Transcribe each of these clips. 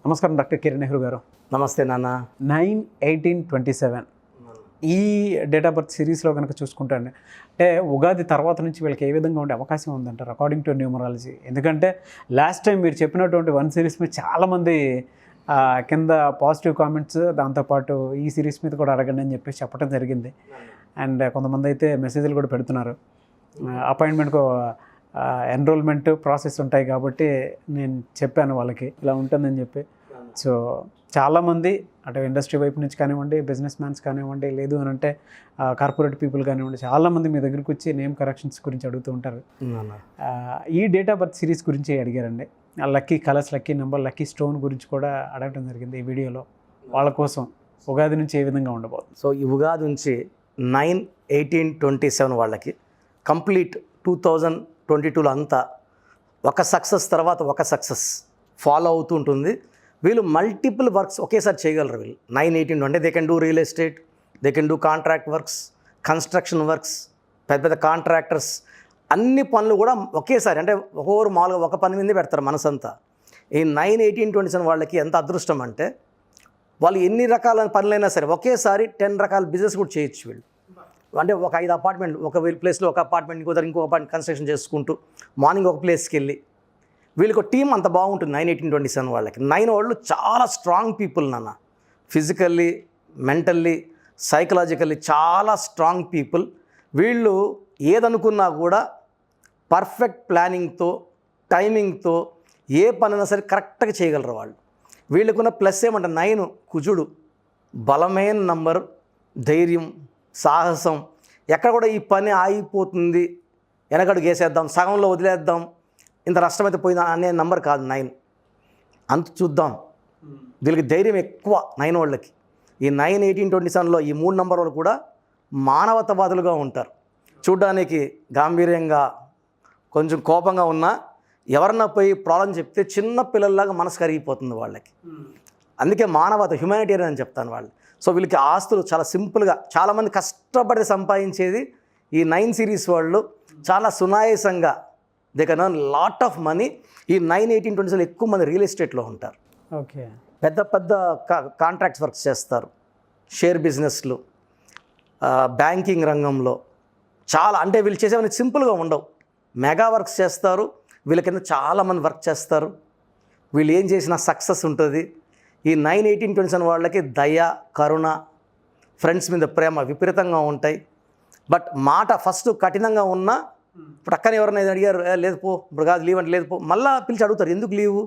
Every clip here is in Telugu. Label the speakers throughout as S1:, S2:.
S1: నమస్కారం డాక్టర్ కిరణ్ నెహ్రూ గారు.
S2: నమస్తే నాన్న.
S1: 9/18/27 ఈ డేట్ ఆఫ్ బర్త్ సిరీస్లో కనుక చూసుకుంటే అంటే ఉగాది తర్వాత నుంచి వీళ్ళకి ఏ విధంగా ఉండే అవకాశం ఉందంటారు అకార్డింగ్ టు న్యూమరాలజీ? ఎందుకంటే లాస్ట్ టైం మీరు చెప్పినటువంటి 1 సిరీస్ మీద చాలామంది కింద పాజిటివ్ కామెంట్స్, దాంతోపాటు ఈ సిరీస్ మీద కూడా అడగండి అని చెప్పేసి చెప్పడం జరిగింది. అండ్ కొంతమంది అయితే మెసేజ్లు కూడా పెడుతున్నారు. అపాయింట్మెంట్కు ఎన్రోల్మెంట్ ప్రాసెస్ ఉంటాయి కాబట్టి నేను చెప్పాను వాళ్ళకి ఇలా ఉంటుందని చెప్పి. సో చాలామంది అటు ఇండస్ట్రీ వైపు నుంచి కానివ్వండి, బిజినెస్ మ్యాన్స్ కానివ్వండి, లేదు అని అంటే కార్పొరేట్ పీపుల్ కానివ్వండి, చాలామంది మీ దగ్గరికి వచ్చి నేమ్ కరెక్షన్స్ గురించి అడుగుతూ ఉంటారు. ఈ డేట్ ఆఫ్ బర్త్ సిరీస్ గురించి అడిగారండి. Lucky colours, lucky number, lucky stone గురించి కూడా అడగటం జరిగింది ఈ వీడియోలో. వాళ్ళ కోసం ఉగాది నుంచి ఏ విధంగా ఉండబోతుంది?
S2: సో ఈ ఉగాది నుంచి 9/18/27 వాళ్ళకి కంప్లీట్ 2022లో అంతా ఒక సక్సెస్ తర్వాత ఒక సక్సెస్ ఫాలో అవుతూ ఉంటుంది. వీళ్ళు మల్టిపుల్ వర్క్స్ ఒకేసారి చేయగలరు. వీళ్ళు 9/18 అంటే they can do real estate, they can do contract works, construction works, పెద్ద పెద్ద కాంట్రాక్టర్స్, అన్ని పనులు కూడా ఒకేసారి, అంటే ఒక్కొక్కరు మామూలుగా ఒక పని మీదే పెడతారు మనసంతా. ఈ 9/18/27 వాళ్ళకి ఎంత అదృష్టం అంటే వాళ్ళు ఎన్ని రకాల పనులైనా సరే ఒకేసారి 10 రకాల బిజినెస్ కూడా చేయొచ్చు వీళ్ళు. అంటే ఒక 5 అపార్ట్మెంట్, ఒక ప్లేస్లో ఒక అపార్ట్మెంట్, ఇంకో అపార్ట్మెంట్ కన్స్ట్రక్షన్ చేసుకుంటూ మార్నింగ్ ఒక ప్లేస్కి వెళ్ళి వీళ్ళకి టీం అంత బాగుంటుంది. 9/18/27 వాళ్ళకి 9 వాళ్ళు చాలా స్ట్రాంగ్ పీపుల్ నాన్న. ఫిజికల్లీ, మెంటల్లీ, సైకలాజికల్లీ చాలా స్ట్రాంగ్ పీపుల్. వీళ్ళు ఏదనుకున్నా కూడా పర్ఫెక్ట్ ప్లానింగ్తో, టైమింగ్తో ఏ పనైనా సరే కరెక్ట్గా చేయగలరు వాళ్ళు. వీళ్ళకున్న ప్లస్ ఏమంటే 9 కుజుడు, బలమైన నంబర్, ధైర్యం, సాహసం. ఎక్కడ కూడా ఈ పని ఆగిపోతుంది, వెనకడుగు వేసేద్దాం, సగంలో వదిలేద్దాం, ఇంత నష్టమైతే పోయిందా అనే నంబర్ కాదు 9. అంత చూద్దాం. వీళ్ళకి ధైర్యం ఎక్కువ 9 వాళ్ళకి. ఈ 9/18/27లో ఈ 3 నంబర్ వాళ్ళు కూడా మానవతావాదులుగా ఉంటారు. చూడ్డానికి గాంభీర్యంగా, కొంచెం కోపంగా ఉన్నా ఎవరన్నా పోయి ప్రాబ్లం చెప్తే చిన్న పిల్లల్లాగా మనసు కరిగిపోతుంది వాళ్ళకి. అందుకే మానవత, హ్యుమానిటేరియన్ అని చెప్తాను వాళ్ళు. సో వీళ్ళకి ఆస్తులు చాలా సింపుల్గా, చాలామంది కష్టపడి సంపాదించేది ఈ 9 సిరీస్ వాళ్ళు చాలా సునాయాసంగా they can earn lot of money. ఈ 9/18/27 ఎక్కువ మంది రియల్ ఎస్టేట్లో ఉంటారు.
S1: ఓకే,
S2: పెద్ద పెద్ద కాంట్రాక్ట్స్ వర్క్స్ చేస్తారు, షేర్ బిజినెస్లు, బ్యాంకింగ్ రంగంలో చాలా. అంటే వీళ్ళు చేసేవన్నీ సింపుల్గా ఉండవు, మెగా వర్క్స్ చేస్తారు. వీళ్ళ కింద చాలామంది వర్క్ చేస్తారు. వీళ్ళు ఏం చేసినా సక్సెస్ ఉంటుంది. ఈ 9/18/27 వాళ్ళకి దయ, కరుణ, ఫ్రెండ్స్ మీద ప్రేమ విపరీతంగా ఉంటాయి. బట్ మాట ఫస్ట్ కఠినంగా ఉన్నా, ప్రక్కన ఎవరైనా అడిగారు, లేదు పో, ఇప్పుడు కాదు లీవ్ అంటే లేదు పో, మళ్ళీ పిలిచి అడుగుతారు, ఎందుకు లీవు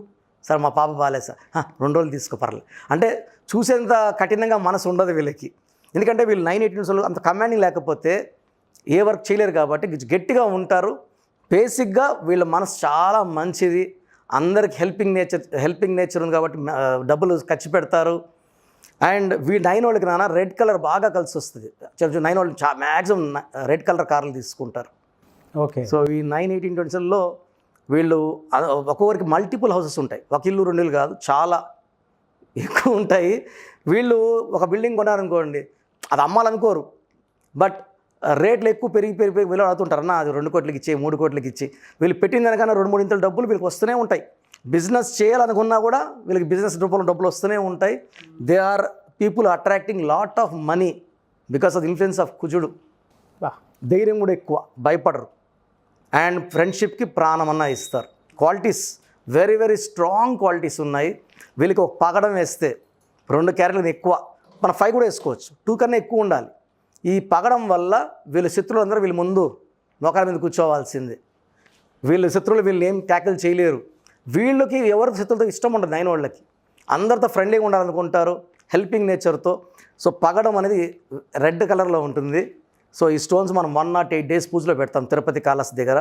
S2: సార్, మా పాప బాగాలేదు సార్, 2 రోజులు తీసుకో పర్లేదు. అంటే చూసేంత కఠినంగా మనసు ఉండదు వీళ్ళకి. ఎందుకంటే వీళ్ళు 9/18 అంత కమాండింగ్ లేకపోతే ఏ వర్క్ చేయలేరు కాబట్టి గట్టిగా ఉంటారు. బేసిక్గా వీళ్ళ మనసు చాలా మంచిది. అందరికి హెల్పింగ్ నేచర్ ఉంది కాబట్టి డబ్బులు ఖర్చు పెడతారు. అండ్ 9 వాళ్ళకి నాన్న రెడ్ కలర్ బాగా కలిసి వస్తుంది. 9 వాళ్ళు మ్యాక్సిమం రెడ్ కలర్ కార్లు తీసుకుంటారు.
S1: ఓకే.
S2: సో ఈ 9/18/27లో వీళ్ళు ఒక్కొక్కరికి మల్టిపుల్ హౌసెస్ ఉంటాయి. ఒక ఇల్లు 2 ఇల్లు కాదు, చాలా ఎక్కువ ఉంటాయి. వీళ్ళు ఒక బిల్డింగ్ కొన్నారనుకోండి, అది అమ్మాలనుకోరు, బట్ రేట్లు ఎక్కువ పెరిగి వీళ్ళు అడుగుతుంటారు, అన్న అది 2 కోట్లకి ఇచ్చి, 3 కోట్లకి ఇచ్చి. వీళ్ళు పెట్టిన దానికన్నా 2-3 ఇంతల డబ్బులు వీళ్ళకి వస్తూనే ఉంటాయి. బిజినెస్ చేయాలనుకున్నా కూడా వీళ్ళకి బిజినెస్ రూపంలో డబ్బులు వస్తూనే ఉంటాయి. They are people attracting lot of money because of the influence of కుజుడు. ధైర్యం కూడా ఎక్కువ, భయపడరు. అండ్ ఫ్రెండ్షిప్కి ప్రాణమన్నా ఇస్తారు. Qualities very very strong qualities ఉన్నాయి వీళ్ళకి. ఒక పగడం వేస్తే 2 క్యారెట్లు ఎక్కువ, మన 5 కూడా వేసుకోవచ్చు, 2 కన్నా ఎక్కువ ఉండాలి. ఈ పగడం వల్ల వీళ్ళ శత్రువులు అందరూ వీళ్ళ ముందు మోకాల మీద కూర్చోవాల్సిందే. వీళ్ళ శత్రువులు వీళ్ళు ఏం ట్యాకిల్ చేయలేరు. వీళ్ళకి ఎవరికి శత్రువులతో ఇష్టం ఉండదు. 9 వాళ్ళకి అందరితో ఫ్రెండ్లీగా ఉండాలనుకుంటారు, హెల్పింగ్ నేచర్తో. సో పగడం అనేది రెడ్ కలర్లో ఉంటుంది. సో ఈ స్టోన్స్ మనం 108 days పూజలో పెడతాం తిరుపతి కాళహస్తి దగ్గర.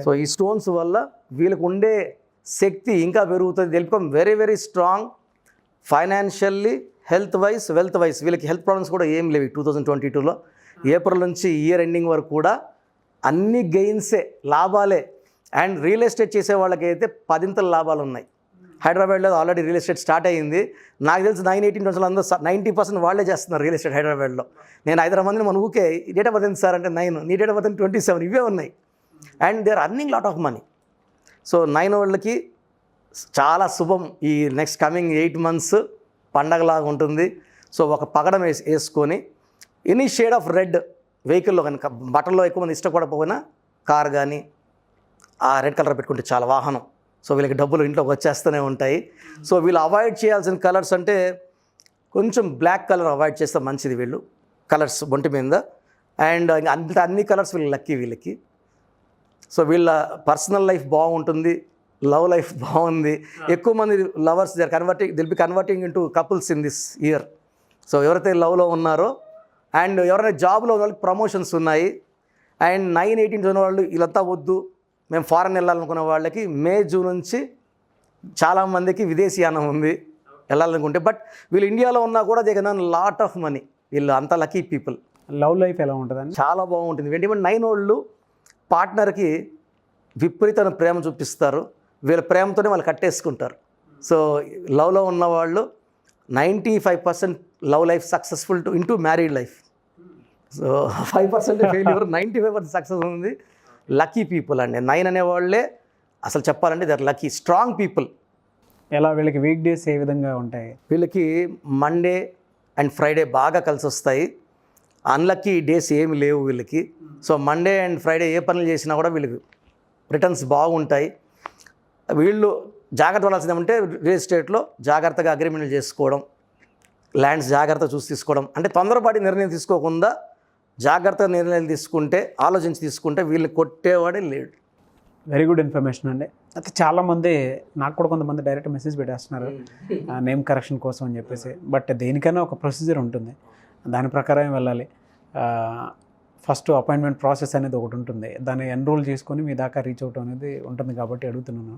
S2: సో ఈ స్టోన్స్ వల్ల వీళ్ళకు ఉండే శక్తి ఇంకా పెరుగుతుంది. తెలుపుకోం very very strong financially, health wise, wealth wise. వీళ్ళకి హెల్త్ ప్రాబ్లమ్స్ కూడా ఏం లేవు. 2022లో ఏప్రిల్ నుంచి ఇయర్ ఎండింగ్ వరకు కూడా అన్ని గెయిన్సే, లాభాలే. అండ్ రియల్ ఎస్టేట్ చేసే వాళ్ళకైతే 10 లాభాలు ఉన్నాయి. హైదరాబాద్లో ఆల్రెడీ రియల్ ఎస్టేట్ స్టార్ట్ అయ్యింది. నాకు తెలిసి 9/18 అందరూ 90% వాళ్ళే చేస్తున్నారు రియల్ ఎస్టేట్ హైదరాబాద్లో. నేను 5 మందిని మన ఊకే డేట్ ఆఫ్ బర్త్ సార్ అంటే 9, నీ డేట్ ఆఫ్ బర్త్ 27, ఇవే ఉన్నాయి. And they are earning lot of money. So 9 వాళ్ళకి చాలా శుభం. ఈ నెక్స్ట్ కమింగ్ 8 months పండగలాగా ఉంటుంది. సో ఒక పగడం వేసుకొని ఎనీ షేడ్ ఆఫ్ రెడ్ వెహికల్లో కనుక, బట్టల్లో ఎక్కువ మంది ఇష్టపడకపోయినా కార్ కానీ ఆ రెడ్ కలర్ పెట్టుకుంటే చాలా వాహనం. సో వీళ్ళకి డబ్బులు ఇంట్లోకి వచ్చేస్తూనే ఉంటాయి. సో వీళ్ళు అవాయిడ్ చేయాల్సిన కలర్స్ అంటే కొంచెం బ్లాక్ కలర్ అవాయిడ్ చేస్తే మంచిది వీళ్ళు కలర్స్ ఒంటి మీద. అండ్ అన్ని కలర్స్ వీళ్ళకి. సో వీళ్ళ పర్సనల్ లైఫ్ బాగుంటుంది, లవ్ లైఫ్ బాగుంది. ఎక్కువ మంది lovers will be converting into couples in this year. So ఎవరైతే లవ్లో ఉన్నారో అండ్ ఎవరైనా జాబ్లో ఉన్న వాళ్ళకి ప్రమోషన్స్ ఉన్నాయి. అండ్ 9-18 చదివిన వాళ్ళు వీళ్ళంతా వద్దు, మేము ఫారెన్ వెళ్ళాలనుకున్న వాళ్ళకి మే జూన్ నుంచి చాలామందికి విదేశీయానం ఉంది వెళ్ళాలనుకుంటే. బట్ వీళ్ళు ఇండియాలో ఉన్నా కూడా they can earn lot of money. వీళ్ళు అంత లక్కీ పీపుల్.
S1: లవ్ లైఫ్ ఎలా ఉంటుందండి?
S2: చాలా బాగుంటుంది. 9 వాళ్ళు పార్ట్నర్కి విపరీతమైన ప్రేమ చూపిస్తారు. వీళ్ళ ప్రేమతోనే వాళ్ళు కట్టేసుకుంటారు. సో లవ్లో ఉన్నవాళ్ళు 95% love life successful into married life. So 5% failure, 95% success ఉంది. లక్కీ పీపుల్ అండి. 9 అనేవాళ్ళే అసలు చెప్పాలంటే they are lucky, strong people.
S1: ఎలా వీళ్ళకి వీక్ డేస్ ఏ విధంగా ఉంటాయి?
S2: వీళ్ళకి మండే అండ్ ఫ్రైడే బాగా కలిసి వస్తాయి. అన్లక్కీ డేస్ ఏమి లేవు వీళ్ళకి. సో మండే అండ్ ఫ్రైడే ఏ పనులు చేసినా కూడా వీళ్ళకి రిటర్న్స్ బాగుంటాయి. వీళ్ళు జాగ్రత్త పడాల్సింది ఏమంటే రియల్ ఎస్టేట్లో జాగ్రత్తగా అగ్రిమెంట్లు చేసుకోవడం, ల్యాండ్స్ జాగ్రత్తగా చూసి తీసుకోవడం. అంటే తొందరపాటి నిర్ణయం తీసుకోకుండా జాగ్రత్తగా నిర్ణయాలు తీసుకుంటే, ఆలోచించి తీసుకుంటే వీళ్ళని కొట్టేవాడే లేడు.
S1: వెరీ గుడ్ ఇన్ఫర్మేషన్ అండి. అయితే చాలామంది, నాకు కూడా కొంతమంది డైరెక్ట్ మెసేజ్ పెట్టేస్తున్నారు నేమ్ కరెక్షన్ కోసం అని చెప్పేసి. బట్ దేనికైనా ఒక ప్రొసీజర్ ఉంటుంది, దాని ప్రకారం వెళ్ళాలి. ఫస్ట్ అపాయింట్మెంట్ ప్రాసెస్ అనేది ఒకటి ఉంటుంది, దాన్ని ఎన్రోల్ చేసుకొని మీ దాకా రీచ్ అవుట్ అనేది ఉంటుంది. కాబట్టి అడుగుతున్నాను.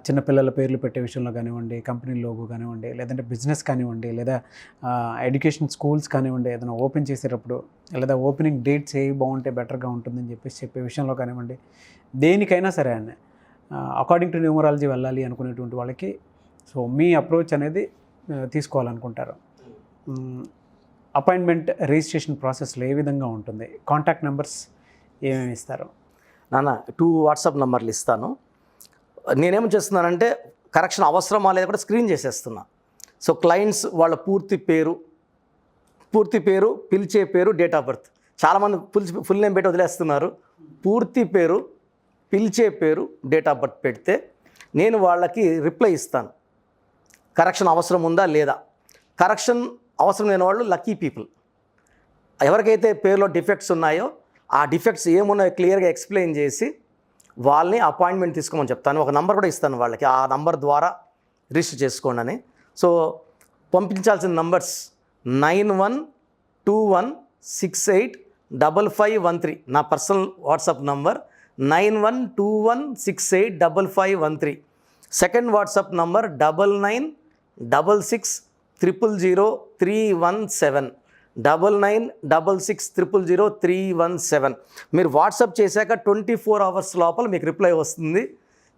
S1: చిన్నపిల్లల పేర్లు పెట్టే విషయంలో కానివ్వండి, కంపెనీ లోగో కానివ్వండి, లేదంటే బిజినెస్ కానివ్వండి, లేదా ఎడ్యుకేషన్ స్కూల్స్ కానివ్వండి, ఏదైనా ఓపెన్ చేసేటప్పుడు, లేదా ఓపెనింగ్ డేట్స్ ఏ బాగుంటే బెటర్గా ఉంటుందని చెప్పేసి చెప్పే విషయంలో కానివ్వండి, దేనికైనా సరే అండి అకార్డింగ్ టు న్యూమరాలజీ వెళ్ళాలి అనుకునేటువంటి వాళ్ళకి సో మీ అప్రోచ్ అనేది తీసుకోవాలనుకుంటారు. అపాయింట్మెంట్ రిజిస్ట్రేషన్ ప్రాసెస్లో ఏ విధంగా ఉంటుంది? కాంటాక్ట్ నెంబర్స్ ఏమేమి ఇస్తారు?
S2: నాన్న 2 వాట్సాప్ నెంబర్లు ఇస్తాను. నేనేం చేస్తున్నానంటే కరెక్షన్ అవసరమా లేదా కూడా స్క్రీన్ చేసేస్తున్నా. సో క్లయింట్స్ వాళ్ళ పూర్తి పేరు, పిలిచే పేరు, డేట్ ఆఫ్ బర్త్. చాలామంది ఫుల్ నేమ్ పెట్టి వదిలేస్తున్నారు. పూర్తి పేరు, పిలిచే పేరు, డేట్ ఆఫ్ బర్త్ పెడితే నేను వాళ్ళకి రిప్లై ఇస్తాను. కరెక్షన్ అవసరం ఉందా లేదా. కరెక్షన్ అవసరం లేని వాళ్ళు లక్కీ పీపుల్. ఎవరికైతే పేరులో డిఫెక్ట్స్ ఉన్నాయో ఆ డిఫెక్ట్స్ ఏమున్నాయో క్లియర్గా ఎక్స్ప్లెయిన్ చేసి వాళ్ళని అపాయింట్మెంట్ తీసుకోమని చెప్తాను. ఒక నంబర్ కూడా ఇస్తాను వాళ్ళకి, ఆ నంబర్ ద్వారా రిజిస్టర్ చేసుకోండి అని. సో పంపించాల్సిన నంబర్స్ 9121685513 నా personal WhatsApp number. 9121685513. Second WhatsApp number 9966000317. 9966000317. మీరు వాట్సాప్ చేశాక 24 hours లోపల మీకు రిప్లై వస్తుంది.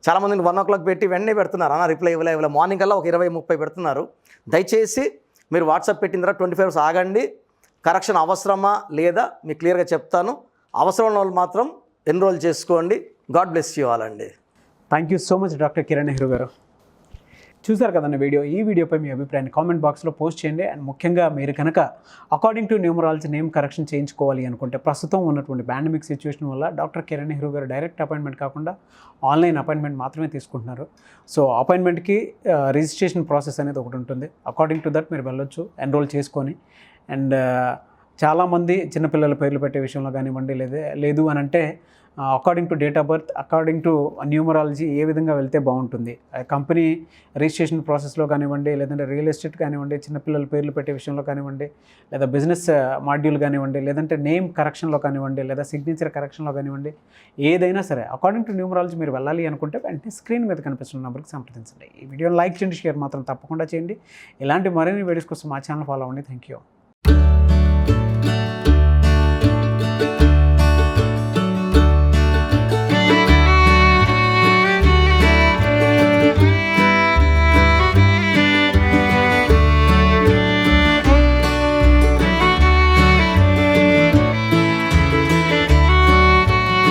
S2: చాలామంది 1 o'clock పెట్టి వెంటనే పెడుతున్నారు, అన్న రిప్లై ఇవ్వలే. మార్నింగ్ కల్లా ఒక 20-30 పెడుతున్నారు. దయచేసి మీరు వాట్సాప్ పెట్టిన తర్వాత 24 hours ఆగండి. కరెక్షన్ అవసరమా లేదా మీకు క్లియర్గా చెప్తాను. అవసరం ఉన్న వాళ్ళు మాత్రం ఎన్రోల్ చేసుకోండి. గాడ్ బ్లెస్ యూ ఆల్ అండి.
S1: Thank you so much doctor Kiran Nehru గారు. చూసారు కదండి వీడియో. ఈ వీడియోపై మీ అభిప్రాయాన్ని కామెంట్ బాక్స్లో పోస్ట్ చేయండి. అండ్ ముఖ్యంగా మీరు కనుక according to numerology name correction చేయించుకోవాలి అనుకుంటే ప్రస్తుతం ఉన్నటువంటి పాండమిక్ సిచ్యువేషన్ వల్ల డాక్టర్ కిరణ్ నెహ్రూ గారు డైరెక్ట్ అపాయింట్మెంట్ కాకుండా ఆన్లైన్ అపాయింట్మెంట్ మాత్రమే తీసుకుంటున్నారు. సో అపాయింట్మెంట్కి రిజిస్ట్రేషన్ ప్రాసెస్ అనేది ఒకటి ఉంటుంది. అకార్డింగ్ టు దట్ మీరు వెళ్ళొచ్చు ఎన్రోల్ చేసుకొని. అండ్ చాలామంది చిన్నపిల్లల పేర్లు పెట్టే విషయంలో కానివ్వండి, లేదు అని అంటే according to date of birth, according to numerology ఏ విధంగా వెళ్తే బాగుంటుంది, కంపెనీ రిజిస్ట్రేషన్ ప్రాసెస్లో కానివ్వండి, లేదంటే రియల్ ఎస్టేట్ కానివ్వండి, చిన్నపిల్లల పేర్లు పెట్టే విషయంలో కానివ్వండి, లేదా బిజినెస్ మాడ్యూల్ కానివ్వండి, లేదంటే నేమ్ కరెక్షన్లో కానివ్వండి, లేదా సిగ్నేచర్ కరెక్షన్లో కానివ్వండి, ఏదైనా సరే అకార్డింగ్ టు న్యూమరాలజీ మీరు వెళ్ళాలి అనుకుంటే వెంటనే స్క్రీన్ మీద కనిపిస్తున్న నెంబర్కి సంప్రదించండి. ఈ వీడియోని లైక్ చేయండి, షేర్ మాత్రం తప్పకుండా చేయండి. ఇలాంటి మరిన్ని వీడియోస్ కోసం మా ఛానల్ ఫాలో అవ్వండి. Thank you.